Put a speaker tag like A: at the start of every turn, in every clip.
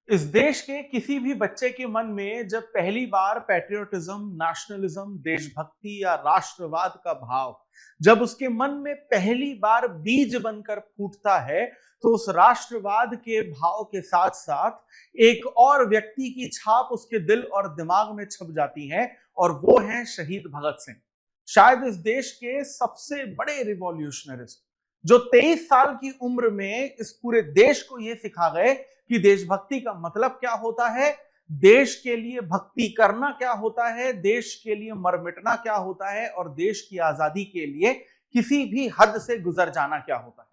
A: इस देश के किसी भी बच्चे के मन में जब पहली बार पैट्रियोटिज्म, नेशनलिज्म, देशभक्ति या राष्ट्रवाद का भाव जब उसके मन में पहली बार बीज बनकर फूटता है, तो उस राष्ट्रवाद के भाव के साथ साथ एक और व्यक्ति की छाप उसके दिल और दिमाग में छप जाती है, और वो है शहीद भगत सिंह। शायद इस देश के सबसे बड़े रिवॉल्यूशनरिस्ट, जो 23 साल की उम्र में इस पूरे देश को यह सिखा गए कि देशभक्ति का मतलब क्या होता है, देश के लिए भक्ति करना क्या होता है, देश के लिए मर मिटना क्या होता है, और देश की आजादी के लिए किसी भी हद से गुजर जाना क्या होता है।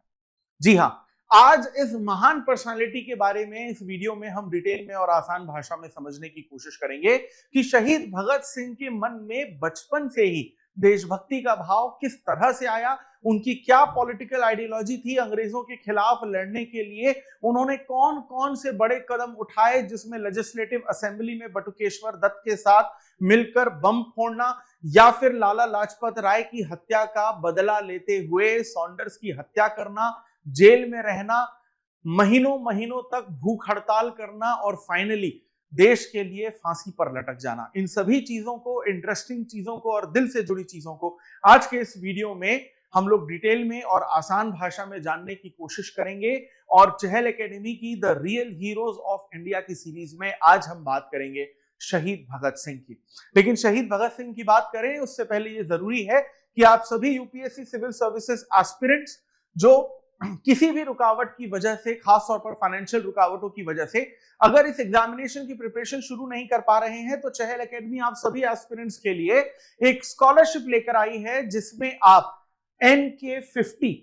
A: जी हां, आज इस महान पर्सनालिटी के बारे में इस वीडियो में हम डिटेल में और आसान भाषा में समझने की कोशिश करेंगे कि शहीद भगत सिंह के मन में बचपन से ही देशभक्ति का भाव किस तरह से आया, उनकी क्या पॉलिटिकल आइडियोलॉजी थी, अंग्रेजों के खिलाफ लड़ने के लिए उन्होंने कौन कौन से बड़े कदम उठाए, जिसमें लेजिस्लेटिव असेंबली में बटुकेश्वर दत्त के साथ मिलकर बम फोड़ना, या फिर लाला लाजपत राय की हत्या का बदला लेते हुए सॉन्डर्स की हत्या करना, जेल में रहना, महीनों महीनों तक भूख हड़ताल करना, और फाइनली देश के लिए फांसी पर लटक जाना। इन सभी चीजों को, इंटरेस्टिंग चीजों को और दिल से जुड़ी चीजों को आज के इस वीडियो में हम लोग डिटेल में और आसान भाषा में जानने की कोशिश करेंगे। और चहल एकेडमी की the real heroes of India की सीरीज में आज हम बात करेंगे शहीद भगत सिंह की। लेकिन शहीद भगत सिंह की बात करें उससे पहले ये जरूरी है कि आप सभी यूपीएससी सिविल सर्विसेज एस्पिरेंट्स जो किसी भी रुकावट की वजह से, खासतौर पर फाइनेंशियल रुकावटों की वजह से अगर इस एग्जामिनेशन की प्रिपरेशन शुरू नहीं कर पा रहे हैं, तो चहल एकेडमी आप सभी एस्पिरेंट्स के लिए एक स्कॉलरशिप लेकर आई है, जिसमें आप NK50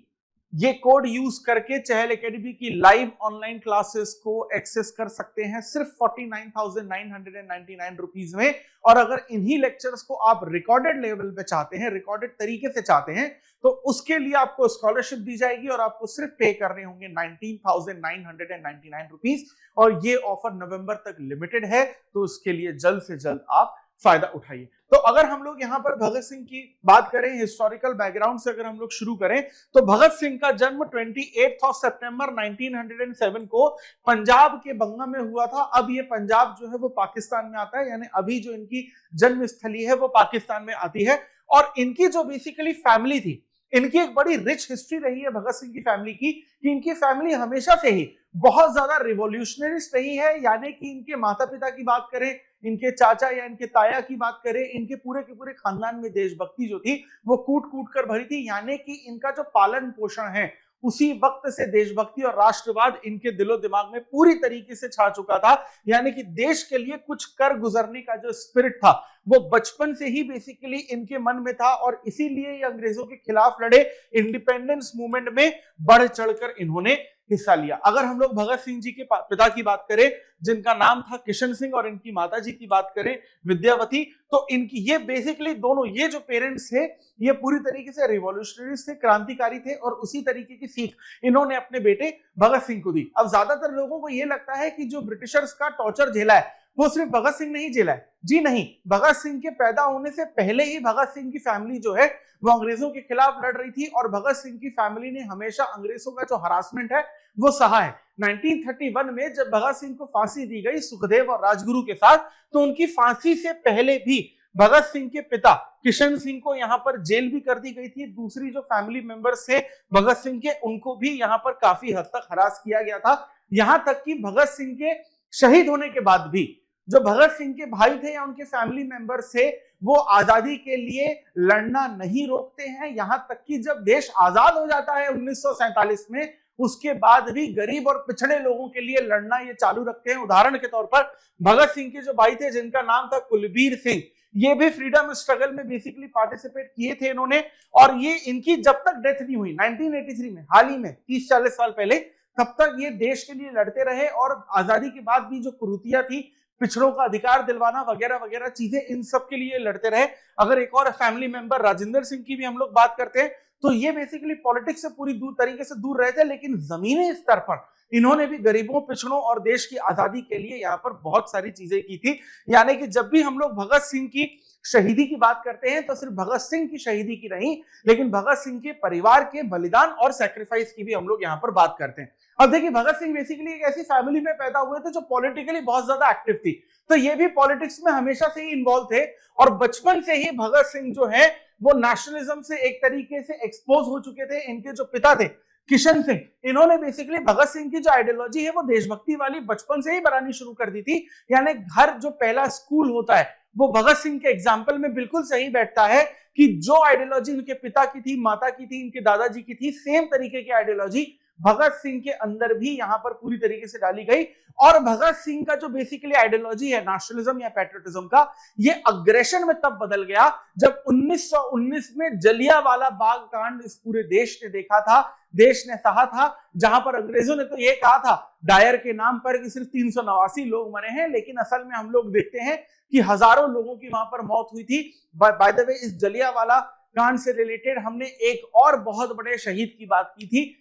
A: ये कोड यूज करके चहल एकेडमी की लाइव ऑनलाइन क्लासेस को एक्सेस कर सकते हैं सिर्फ 49,999 रुपीज में। और अगर इन्हीं लेक्चर्स को आप रिकॉर्डेड लेवल पे चाहते हैं, रिकॉर्डेड तरीके से चाहते हैं, तो उसके लिए आपको स्कॉलरशिप दी जाएगी और आपको सिर्फ पे करने होंगे 19,999 रुपीज। और ये ऑफर नवंबर तक लिमिटेड है, तो उसके लिए जल्द से जल्द आप फायदा उठाइए। तो अगर हम लोग यहां पर भगत सिंह की बात करें, हिस्टोरिकल बैकग्राउंड से अगर हम लोग शुरू करें, तो भगत सिंह का जन्म 28 सितंबर 1907 को पंजाब के बंगा में हुआ था। अब ये पंजाब जो है वो पाकिस्तान में आता है, यानी अभी जो इनकी जन्म स्थली है वो पाकिस्तान में आती है। और इनकी जो बेसिकली फैमिली थी, इनकी एक बड़ी रिच हिस्ट्री रही है भगत सिंह की फैमिली की, कि इनकी फैमिली हमेशा से ही बहुत ज्यादा रिवॉल्यूशनरिस्ट रही है। यानी कि इनके माता पिता की बात करें, इनके चाचा या इनके ताया की बात करें, इनके पूरे के पूरे खानदान में देशभक्ति जो थी वो कूट कूट कर भरी थी। यानी कि इनका जो पालन पोषण है, उसी वक्त से देशभक्ति और राष्ट्रवाद इनके दिलो दिमाग में पूरी तरीके से छा चुका था। यानी कि देश के लिए कुछ कर गुजरने का जो स्पिरिट था वो बचपन से ही बेसिकली इनके मन में था, और इसीलिए ये अंग्रेजों के खिलाफ लड़े, इंडिपेंडेंस मूवमेंट में बढ़ चढ़कर इन्होंने हिस्सा लिया। अगर हम लोग भगत सिंह जी के पिता की बात करें, जिनका नाम था किशन सिंह, और इनकी माता जी की बात करें विद्यावती, तो इनकी ये बेसिकली दोनों ये जो पेरेंट्स थे ये पूरी तरीके से रिवॉल्यूशनरीज थे, क्रांतिकारी थे, और उसी तरीके की सीख इन्होंने अपने बेटे भगत सिंह को दी। अब ज्यादातर लोगों को ये लगता है कि जो ब्रिटिशर्स का टॉर्चर झेला है वो सिर्फ भगत सिंह ने ही झेला है। जी नहीं, भगत सिंह के पैदा होने से पहले ही भगत सिंह की फैमिली जो है वो अंग्रेजों के खिलाफ लड़ रही थी, और भगत सिंह की फैमिली ने हमेशा अंग्रेजों का जो हरासमेंट है वो सहा है। 1931 में जब भगत सिंह को फांसी दी गई सुखदेव और राजगुरु के साथ, तो उनकी फांसी से पहले भी भगत सिंह के पिता किशन सिंह को यहाँ पर जेल भी कर दी गई थी। दूसरी जो फैमिली मेंबर्स थे भगत सिंह के, उनको भी यहाँ पर काफी हद तक हरास किया गया था। यहां तक कि भगत सिंह के शहीद होने के बाद भी जो भगत सिंह के भाई थे या उनके फैमिली मेंबर्स थे, वो आजादी के लिए लड़ना नहीं रोकते हैं। यहां तक कि जब देश आजाद हो जाता है 1947 में, उसके बाद भी गरीब और पिछड़े लोगों के लिए लड़ना ये चालू रखते हैं। उदाहरण के तौर पर भगत सिंह के जो भाई थे जिनका नाम था कुलबीर सिंह, ये भी फ्रीडम स्ट्रगल में बेसिकली पार्टिसिपेट किए थे इन्होंने। और ये इनकी जब तक डेथ नहीं हुई 1983 में, हाल ही में 30-40 साल पहले, तब तक ये देश के लिए लड़ते रहे। और आजादी के बाद भी जो कुरीतियां थी, पिछड़ों का अधिकार दिलवाना वगैरह वगैरह चीजें, इन सब के लिए लड़ते रहे। अगर एक और फैमिली मेंबर राजेंद्र सिंह की भी हम लोग बात करते हैं, तो ये बेसिकली पॉलिटिक्स से पूरी तरीके से दूर रहे थे, लेकिन जमीनी स्तर पर इन्होंने भी गरीबों, पिछड़ों और देश की आजादी के लिए यहाँ पर बहुत सारी चीजें की थी। यानी कि जब भी हम लोग भगत सिंह की शहीदी की बात करते हैं, तो सिर्फ भगत सिंह की शहीदी की नहीं, लेकिन भगत सिंह के परिवार के बलिदान और सैक्रिफाइस की भी हम लोग यहाँ पर बात करते हैं। अब देखिए भगत सिंह बेसिकली एक ऐसी फैमिली में पैदा हुए थे जो पॉलिटिकली बहुत ज्यादा एक्टिव थी, तो ये भी पॉलिटिक्स में हमेशा से ही इन्वॉल्व थे और बचपन से ही भगत सिंह जो है वो नेशनलिज्म से एक तरीके से एक्सपोज हो चुके थे। इनके जो पिता थे किशन सिंह, इन्होंने बेसिकली भगत सिंह की जो आइडियोलॉजी है वो देशभक्ति वाली बचपन से ही बनानी शुरू कर दी थी। यानी घर जो पहला स्कूल होता है वो भगत सिंह के एग्जाम्पल में बिल्कुल सही बैठता है कि जो आइडियोलॉजी इनके पिता की थी, माता की थी, इनके दादाजी की थी, सेम तरीके की आइडियोलॉजी भगत सिंह के अंदर भी यहां पर पूरी तरीके से डाली गई। और भगत सिंह का जो बेसिकली आइडियोलॉजी है नेशनलिज्म या पैट्रियटिज्म का, ये अग्रेशन में तब बदल गया जब 1919 में जलियांवाला बाग कांड इस पूरे देश ने देखा था, देश ने सहा था, जहां पर अंग्रेजों ने तो ये कहा था डायर के नाम पर कि सिर्फ 389 लोग मरे हैं, लेकिन असल में हम लोग देखते हैं कि हजारों लोगों की वहां पर मौत हुई थी। बाय द वे, इस जलियांवाला कांड से रिलेटेड हमने एक और बहुत बड़े शहीद की बात की थी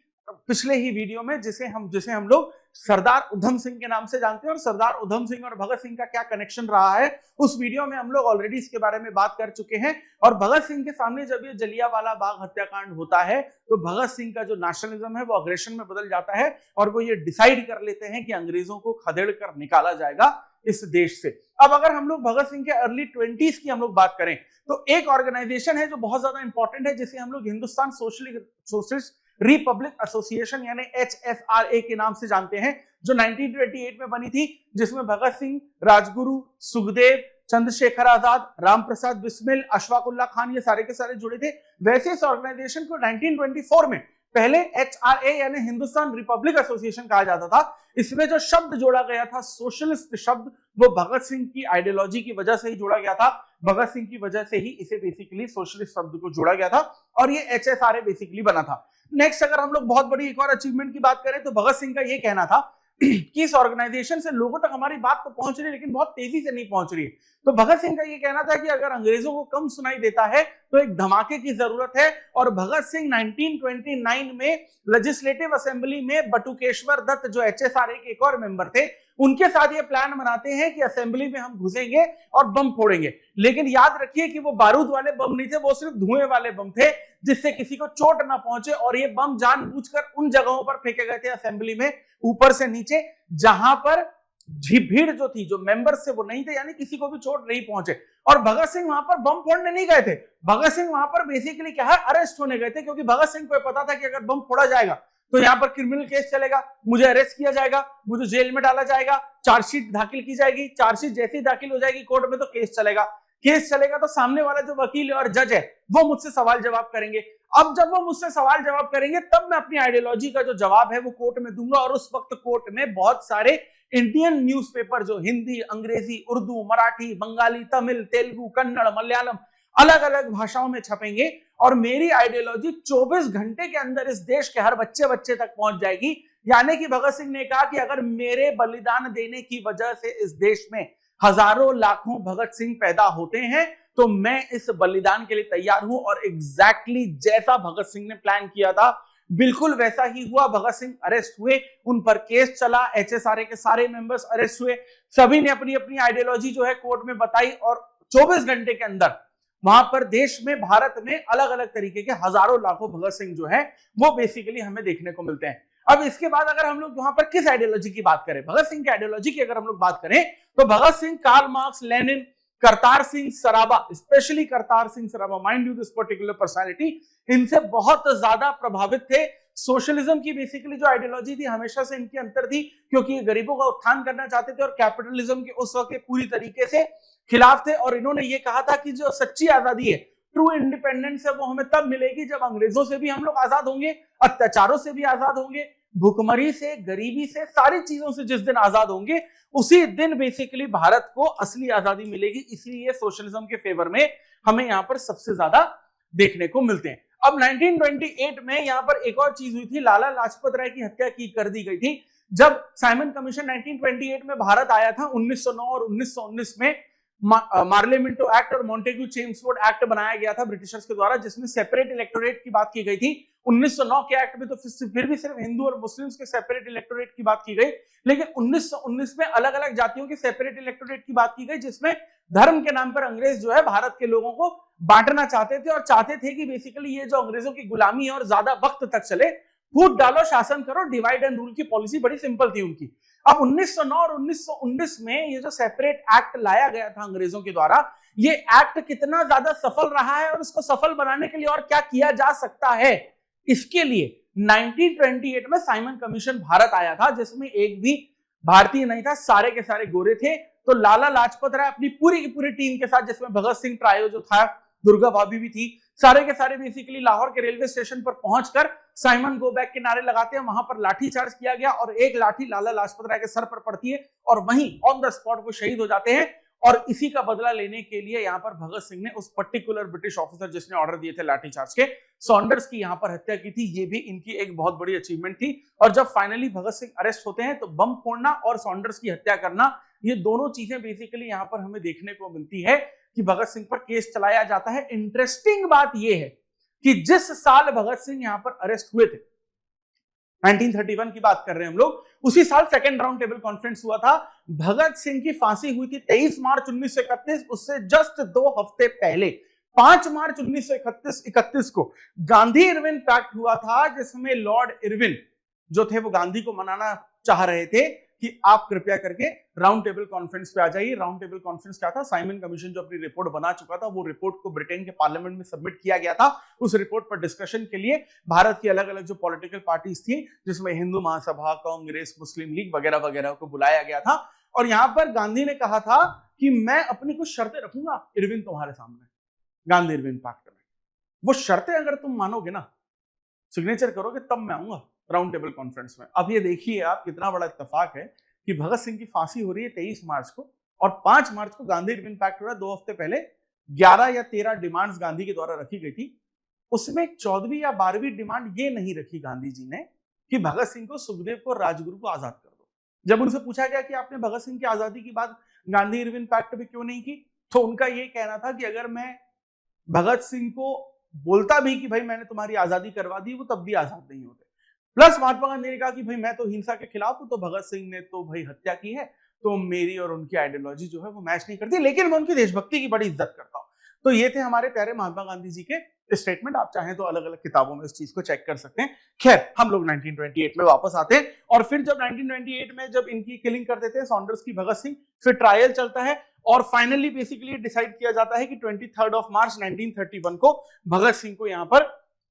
A: पिछले ही वीडियो में, जिसे हम लोग सरदार उधम सिंह के नाम से जानते हैं। और सरदार उधम सिंह और भगत सिंह का क्या कनेक्शन रहा है उस वीडियो में हम लोग ऑलरेडी इसके बारे में बात कर चुके हैं। और भगत सिंह के सामने जब ये जलियांवाला बाग हत्याकांड होता है तो भगत सिंह का जो नेशनलिज्म है वो अग्रेशन में बदल जाता है और वो ये डिसाइड कर लेते हैं कि अंग्रेजों को खदेड़ कर निकाला जाएगा इस देश से। अब अगर हम लोग भगत सिंह के अर्ली 20s की हम लोग बात करें तो एक ऑर्गेनाइजेशन है जो बहुत ज्यादा इंपॉर्टेंट है, जिसे हम लोग हिंदुस्तान सोशलिस्ट रिपब्लिक एसोसिएशन यानी HSRA के नाम से जानते हैं, जो 1928 में बनी थी, जिसमें भगत सिंह, राजगुरु, सुखदेव, चंद्रशेखर आजाद, रामप्रसाद बिस्मिल, अशफाक उल्लाह खान, ये सारे के सारे जुड़े थे। वैसे इस ऑर्गेनाइजेशन को 1924 में पहले HRA यानी हिंदुस्तान रिपब्लिक एसोसिएशन कहा जाता था। इसमें जो शब्द जोड़ा गया था सोशलिस्ट शब्द, वो भगत सिंह की आइडियोलॉजी की वजह से ही जोड़ा गया था। भगत सिंह की वजह से ही इसे बेसिकली सोशलिस्ट शब्द को जोड़ा गया था और ये HSRA बेसिकली बना था। नेक्स्ट अगर हम लोग बहुत बड़ी एक और अचीवमेंट की बात करें तो भगत सिंह का ये कहना था कि इस ऑर्गेनाइजेशन से लोगों तक हमारी बात तो पहुंच रही है लेकिन बहुत तेजी से नहीं पहुंच रही है। तो भगत सिंह का ये कहना था कि अगर अंग्रेजों को कम सुनाई देता है तो एक धमाके की जरूरत है। और भगत सिंह 1929 में लेजिस्लेटिव असेंबली में बटुकेश्वर दत्त जो HSRA के एक और मेंबर थे, उनके साथ ये प्लान बनाते हैं कि असेंबली में हम घुसेंगे और बम फोड़ेंगे। लेकिन याद रखिए कि वो बारूद वाले बम नहीं थे, वो सिर्फ धुएं वाले बम थे जिससे किसी को चोट ना पहुंचे। और ये बम जानबूझकर उन जगहों पर फेंके गए थे असेंबली में ऊपर से नीचे जहां पर भीड़ जो थी, जो मेंबर्स थे वो नहीं थे, यानी किसी को भी चोट नहीं पहुंचे। और भगत सिंह वहां पर बम फोड़ने नहीं गए थे, भगत सिंह वहां पर बेसिकली क्या है अरेस्ट होने गए थे, क्योंकि भगत सिंह को पता था कि अगर बम फोड़ा जाएगा तो यहाँ पर क्रिमिनल केस चलेगा, मुझे अरेस्ट किया जाएगा, मुझे जेल में डाला जाएगा, चार्जशीट दाखिल की जाएगी, चार्जशीट जैसे ही दाखिल हो जाएगी कोर्ट में तो केस चलेगा, केस चलेगा तो सामने वाला जो वकील और जज है वो मुझसे सवाल जवाब करेंगे। अब जब वो मुझसे सवाल जवाब करेंगे तब मैं अपनी आइडियोलॉजी का जो जवाब है वो कोर्ट में दूंगा। और उस वक्त कोर्ट में बहुत सारे इंडियन न्यूज़पेपर जो हिंदी, अंग्रेजी, उर्दू, मराठी, बंगाली, तमिल, तेलुगु, कन्नड़, मलयालम अलग अलग भाषाओं में छपेंगे और मेरी आइडियोलॉजी 24 घंटे के अंदर इस देश के हर बच्चे तक पहुंच जाएगी। यानी कि भगत सिंह ने कहा कि अगर मेरे बलिदान देने की वजह से इस देश में हजारों लाखों भगत सिंह पैदा होते हैं तो मैं इस बलिदान के लिए तैयार हूं। और एग्जैक्टली जैसा भगत सिंह ने प्लान किया था बिल्कुल वैसा ही हुआ। भगत सिंह अरेस्ट हुए, उन पर केस चला, HSRA के सारे मेंबर्स अरेस्ट हुए, सभी ने अपनी अपनी आइडियोलॉजी जो है कोर्ट में बताई और 24 घंटे के अंदर वहां पर देश में, भारत में अलग अलग तरीके के हजारों लाखों भगत सिंह जो है वो बेसिकली हमें देखने को मिलते हैं। अब इसके बाद अगर हम लोग वहां पर किस आइडियोलॉजी की बात करें, भगत सिंह की आइडियोलॉजी की अगर हम लोग बात करें तो Bhagat Singh, Karl Marx, Lenin, Kartar Singh Sarabha, specially Kartar Singh Sarabha, mind you this particular personality, इनसे बहुत ज्यादा प्रभावित थे। सोशलिज्म की बेसिकली जो आइडियोलॉजी थी हमेशा से इनके अंतर थी, क्योंकि ये गरीबों का उत्थान करना चाहते थे और कैपिटलिज्म के उस वक्त पूरी तरीके से खिलाफ थे। और इन्होंने ये कहा था कि जो सच्ची आजादी है, ट्रू इंडिपेंडेंस है, वो हमें तब मिलेगी जब अंग्रेजों से भी हम लोग आजाद होंगे, अत्याचारों से भी आजाद होंगे, भूखमरी से, गरीबी से, सारी चीजों से जिस दिन आजाद होंगे उसी दिन बेसिकली भारत को असली आजादी मिलेगी। इसलिए सोशलिज्म के फेवर में हमें यहाँ पर सबसे ज्यादा देखने को मिलते हैं। अब 1928 में यहाँ पर एक और चीज हुई थी, लाला लाजपत राय की हत्या कर दी गई थी। जब साइमन कमीशन 1928 में भारत आया था, 1909 और 1919 में मार्लेमेंटो एक्ट और मॉन्टेग्यू चेम्सफोर्ड एक्ट बनाया गया था ब्रिटिशर्स के द्वारा, जिसमें सेपरेट इलेक्टोरेट की बात की गई थी। 1909 के एक्ट में तो फिर भी सिर्फ हिंदू और मुस्लिम्स के सेपरेट इलेक्टोरेट की बात की गई, लेकिन 1919 में अलग अलग जातियों के सेपरेट इलेक्टोरेट की बात की गई, जिसमें धर्म के नाम पर अंग्रेज जो है भारत के लोगों को बांटना चाहते थे और चाहते थे कि बेसिकली ये जो अंग्रेजों की गुलामी है और ज्यादा वक्त तक चले, फूट डालो शासन करो, डिवाइड एंड रूल की पॉलिसी बड़ी सिंपल थी उनकी। अब 1909 और 1919 में ये जो सेपरेट एक्ट लाया गया था अंग्रेजों के द्वारा, ये एक्ट कितना ज्यादा सफल रहा है और इसको सफल बनाने के लिए और क्या किया जा सकता है, इसके लिए 1928 में साइमन कमीशन भारत आया था, जिसमें एक भी भारतीय नहीं था, सारे के सारे गोरे थे। तो लाला लाजपत राय अपनी पूरी की पूरी टीम के साथ, जिसमें भगत सिंह ट्रायो जो था, दुर्गा भाभी भी थी, सारे के सारे बेसिकली लाहौर के रेलवे स्टेशन पर पहुंचकर साइमन गो बैक के नारे लगाते हैं। वहां पर लाठीचार्ज किया गया और एक लाठी लाला लाजपत राय के सर पर पड़ती है और वहीं ऑन द स्पॉट वो शहीद हो जाते हैं। और इसी का बदला लेने के लिए यहां पर भगत सिंह ने उस पर्टिकुलर ब्रिटिश ऑफिसर जिसने ऑर्डर दिए थे लाठीचार्ज के, सॉन्डर्स की यहां पर हत्या की थी। ये भी इनकी एक बहुत बड़ी अचीवमेंट थी। और जब फाइनली भगत सिंह अरेस्ट होते हैं तो बम फोड़ना और सॉन्डर्स की हत्या करना, ये दोनों चीजें बेसिकली यहां पर हमें देखने को मिलती है कि भगत सिंह पर केस चलाया जाता है। इंटरेस्टिंग बात यह है कि जिस साल भगत सिंह यहां पर अरेस्ट हुए थे, 1931 की बात कर रहे हैं हम लोग, उसी साल सेकेंड राउंड टेबल कॉन्फ्रेंस हुआ था। भगत सिंह की फांसी हुई थी 23 मार्च 1931, उससे जस्ट 2 हफ्ते पहले 5 मार्च 1931 को गांधी इरविन पैक्ट हुआ था, जिसमें लॉर्ड इरविन जो थे वो गांधी को मनाना चाह रहे थे कि आप कृपया करके राउंड टेबल कॉन्फ्रेंस पे आ जाइए। राउंड टेबल कॉन्फ्रेंस क्या था? साइमन कमीशन जो अपनी रिपोर्ट बना चुका था, वो रिपोर्ट को ब्रिटेन के पार्लियामेंट में सबमिट किया गया था। उस रिपोर्ट पर डिस्कशन के लिए भारत की अलग अलग जो पॉलिटिकल पार्टीज थी, जिसमें हिंदू महासभा, कांग्रेस, मुस्लिम लीग वगैरह वगैरह को बुलाया गया था। और यहां पर गांधी ने कहा था कि मैं अपनी कुछ शर्तें रखूंगा इरविन तुम्हारे सामने, गांधी इरविन पैक्ट में। वो शर्तें अगर तुम मानोगे ना, सिग्नेचर करोगे, तब मैं आऊंगा राउंड टेबल कॉन्फ्रेंस में। अब ये देखिए आप, कितना बड़ा इत्तेफाक है कि भगत सिंह की फांसी हो रही है 23 मार्च को और 5 मार्च को गांधी इरविन पैक्ट हो रहा है। 2 हफ्ते पहले 11 या 13 डिमांड्स गांधी के द्वारा रखी गई थी। उसमें 14वीं या 12वीं डिमांड ये नहीं रखी गांधी जी ने कि भगत सिंह को, सुखदेव को, राजगुरु को आजाद कर दो। जब उनसे पूछा गया कि आपने भगत सिंह की आजादी की बात गांधी इरविन पैक्ट में क्यों नहीं की, तो उनका ये कहना था कि अगर मैं भगत सिंह को बोलता भी कि भाई मैंने तुम्हारी आजादी करवा दी, वो तब भी आजाद नहीं होते। प्लस महात्मा गांधी ने कहा कि भाई मैं तो हिंसा के खिलाफ हूं, तो भगत सिंह ने तो भाई हत्या की है, तो मेरी और उनकी आइडियोलॉजी जो है वो मैच नहीं करती, लेकिन मैं उनकी देशभक्ति की बड़ी इज्जत करता हूं। तो ये थे हमारे प्यारे महात्मा गांधी जी के स्टेटमेंट। आप चाहें तो अलग अलग किताबों में इस चीज को चेक कर सकते हैं। खैर, हम लोग 1928 में वापस आते हैं और फिर जब 1928 में जब इनकी किलिंग कर देते हैं सॉन्डर्स की, भगत सिंह, फिर ट्रायल चलता है और फाइनली बेसिकली डिसाइड किया जाता है कि 23 मार्च 1931 को भगत सिंह को यहां पर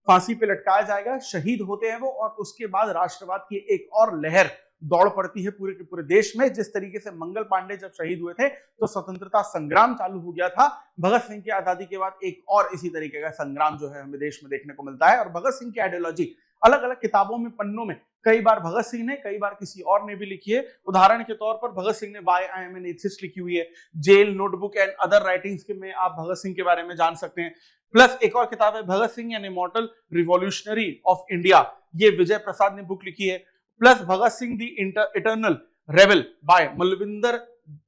A: फांसी पे लटकाया जाएगा। शहीद होते हैं वो और उसके बाद राष्ट्रवाद की एक और लहर दौड़ पड़ती है पूरे के पूरे देश में। जिस तरीके से मंगल पांडे जब शहीद हुए थे तो स्वतंत्रता संग्राम चालू हो गया था, भगत सिंह की आजादी के बाद एक और इसी तरीके का संग्राम जो है हमें देश में देखने को मिलता है। और भगत सिंह की आइडियोलॉजी अलग अलग किताबों में, पन्नों में, कई बार भगत सिंह ने, कई बार किसी और ने भी लिखी है। उदाहरण के तौर पर भगत सिंह ने why I am an atheist लिखी हुई है। Jail notebook and other writings के में आप भगत सिंह के बारे में जान सकते हैं। प्लस एक और किताब है Bhagat Singh an immortal revolutionary of India, ये विजय प्रसाद ने बुक लिखी है। Plus Bhagat Singh the eternal rebel by Malwinder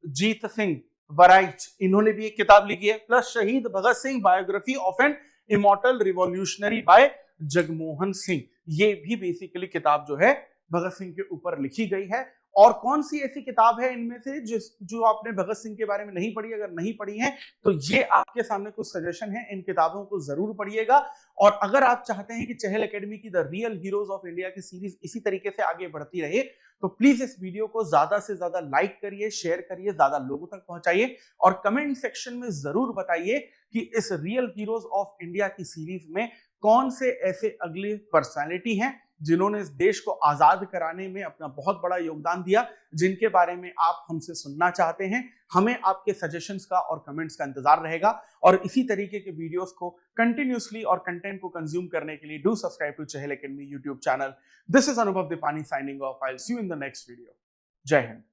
A: Jit Singh Waraich, इन्होंने भी एक किताब लिखी है। Plus Shaheed Bhagat Singh biography of an immortal revolutionary by Jagmohan Singh, ये भी बेसिकली किताब जो है भगत सिंह के ऊपर लिखी गई है। और कौन सी ऐसी किताब है इनमें से जो आपने भगत सिंह के बारे में नहीं पढ़ी? अगर नहीं पढ़ी है तो ये आपके सामने कुछ सजेशन है, इन किताबों को जरूर पढ़िएगा। और अगर आप चाहते हैं कि चहल एकेडमी की the real heroes of India की सीरीज इसी तरीके से आगे बढ़ती रहे, तो प्लीज इस वीडियो को ज्यादा से ज्यादा लाइक करिए, शेयर करिए, ज्यादा लोगों तक पहुंचाइए और कमेंट सेक्शन में जरूर बताइए कि इस रियल हीरोज ऑफ इंडिया की सीरीज में कौन से ऐसे अगले पर्सनालिटी हैं जिन्होंने इस देश को आजाद कराने में अपना बहुत बड़ा योगदान दिया, जिनके बारे में आप हमसे सुनना चाहते हैं। हमें आपके सजेशंस का और कमेंट्स का इंतजार रहेगा। और इसी तरीके के वीडियोस को कंटिन्यूअसली और कंटेंट को कंज्यूम करने के लिए do subscribe to Chahal academy YouTube channel. This is Anubhav Deepani signing off. I will see you in the next video. Jai Hind.